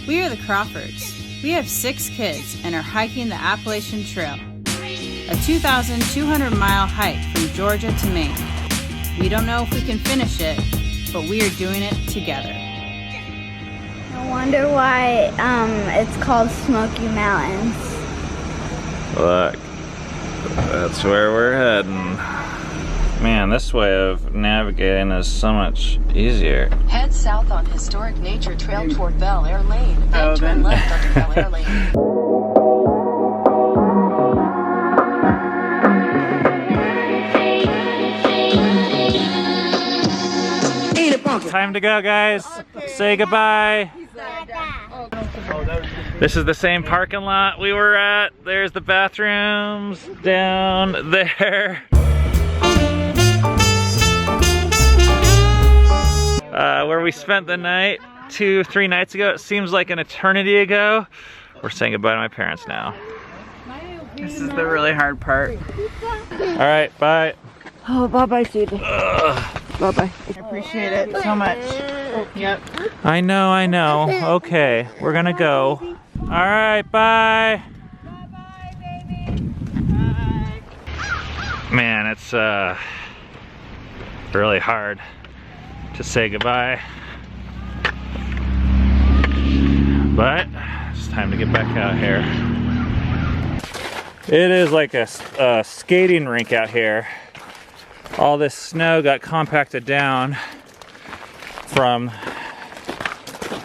We are the Crawfords. We have 6 kids and are hiking the Appalachian Trail, a 2,200-mile hike from Georgia to Maine. We don't know if we can finish it, but we are doing it together. I wonder why it's called Smoky Mountains. Look, that's where we're heading. Man, this way of navigating is so much easier. Head south on Historic Nature Trail toward Bel Air Lane, then turn left onto Bel Air Lane. Time to go, guys. Say goodbye. This is the same parking lot we were at. There's the bathrooms down there. Where we spent the night 2-3 nights ago. It seems like an eternity ago. We're saying goodbye to my parents now. This is the really hard part. All right, bye. Oh, bye-bye, Susie. Bye-bye. I appreciate it so much. Yep. I know. Okay, we're gonna go. All right, bye. Bye-bye, baby. Bye. Man, it's really hard to say goodbye. But it's time to get back out here. It is like a skating rink out here. All this snow got compacted down from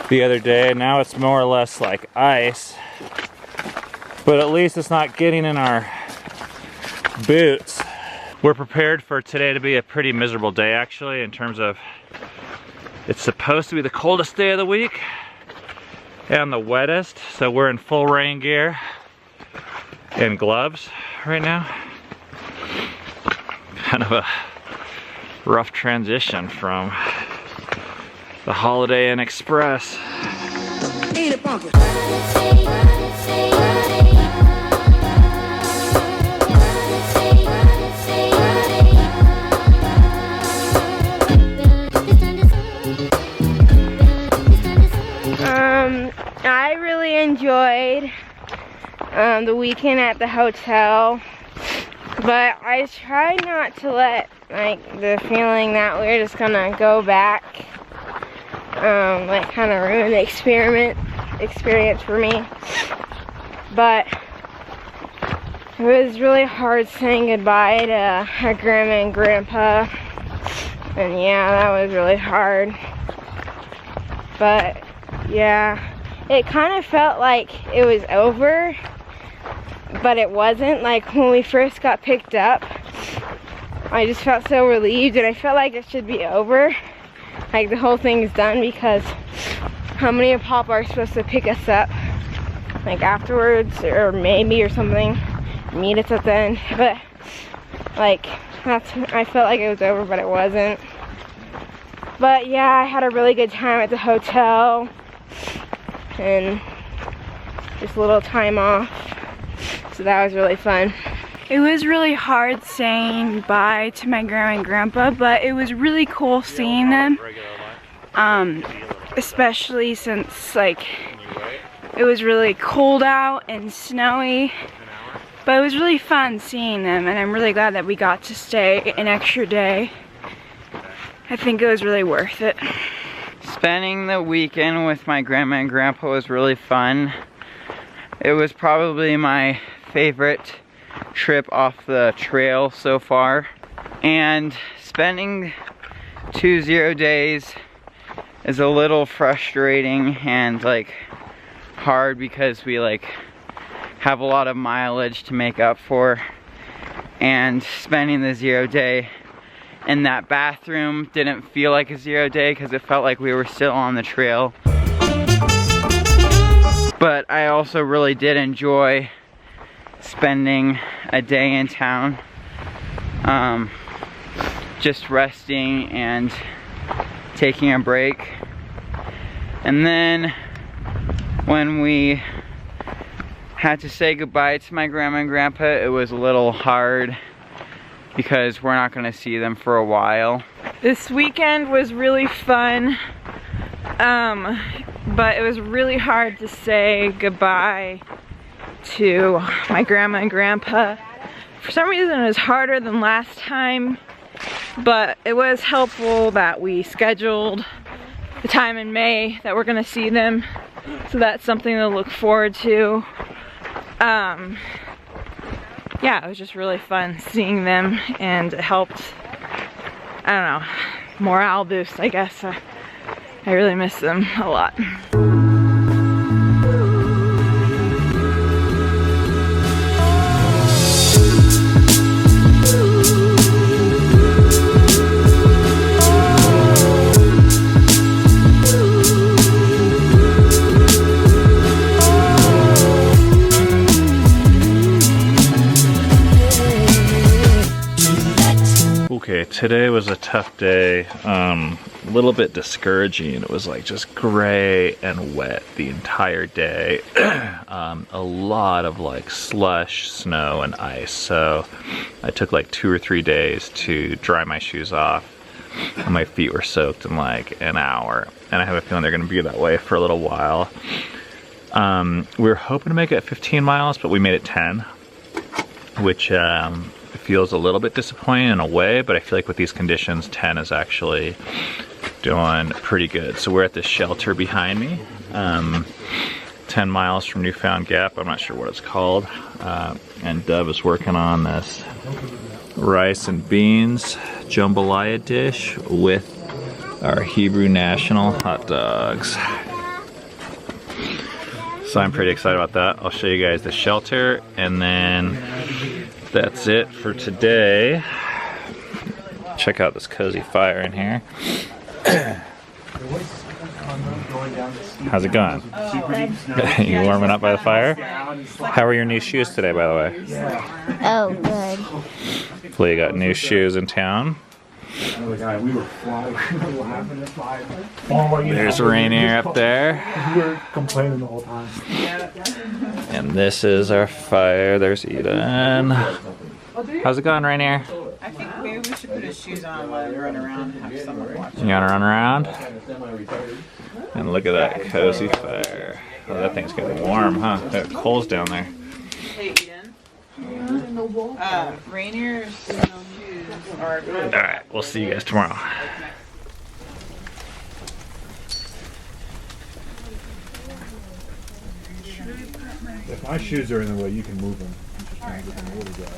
the other day. Now it's more or less like ice. But at least it's not getting in our boots. We're prepared for today to be a pretty miserable day, actually, in terms of it's supposed to be the coldest day of the week and the wettest. So we're in full rain gear and gloves right now. Kind of a rough transition from the Holiday Inn Express. Eat it, pumpkin. I really enjoyed the weekend at the hotel, but I tried not to let the feeling that we were just gonna go back kind of ruin the experience for me. But it was really hard saying goodbye to our grandma and grandpa, and yeah, that was really hard. But yeah, it kind of felt like it was over, but it wasn't. Like when we first got picked up, I just felt so relieved, and I felt like it should be over. Like the whole thing is done, because how many of Papa are supposed to pick us up like afterwards, or maybe or something, meet us at the end. But like I felt like it was over, but it wasn't. But yeah, I had a really good time at the hotel and just a little time off, so that was really fun. It was really hard saying bye to my grandma and grandpa, but it was really cool seeing them, especially since it was really cold out and snowy. But it was really fun seeing them, and I'm really glad that we got to stay an extra day. I think it was really worth it. Spending the weekend with my grandma and grandpa was really fun. It was probably my favorite trip off the trail so far. And spending 2 0 days is a little frustrating and hard, because we have a lot of mileage to make up for. And spending the 0 day in that bathroom didn't feel like a 0 day, because it felt like we were still on the trail. But I also really did enjoy spending a day in town, just resting and taking a break. And then when we had to say goodbye to my grandma and grandpa, it was a little hard, because we're not gonna see them for a while. This weekend was really fun. but it was really hard to say goodbye to my grandma and grandpa. For some reason it was harder than last time, but it was helpful that we scheduled the time in May that we're gonna see them, so that's something to look forward to. Yeah, it was just really fun seeing them, and it helped, I don't know, morale boost, I guess. I really miss them a lot. Okay, today was a tough day, a little bit discouraging. It was like just gray and wet the entire day. A lot of like slush, snow, and ice. So I took like 2 or 3 days to dry my shoes off. And my feet were soaked in like an hour. And I have a feeling they're gonna be that way for a little while. We were hoping to make it 15 miles, but we made it 10, which feels a little bit disappointing in a way, but I feel like with these conditions, 10 is actually doing pretty good. So we're at this shelter behind me, 10 miles from Newfound Gap. I'm not sure what it's called. And Dove is working on this rice and beans jambalaya dish with our Hebrew National hot dogs. So I'm pretty excited about that. I'll show you guys the shelter, and then that's it for today. Check out this cozy fire in here. How's it going? You warming up by the fire? How are your new shoes today, by the way? Oh, good. Filia got new shoes in town. There's Rainier up there. We were complaining the whole time. And this is our fire. There's Eden. How's it going, Rainier? I think maybe we should put his shoes on and let him run around and have someone watch. You wanna run around? And look at that cozy fire. Oh, that thing's getting warm, huh? Got coals down there. Hey, Eden. Rainier's shoes are good. Alright, we'll see you guys tomorrow. If my shoes are in the way, you can move them. I'm just trying to get them a little bit.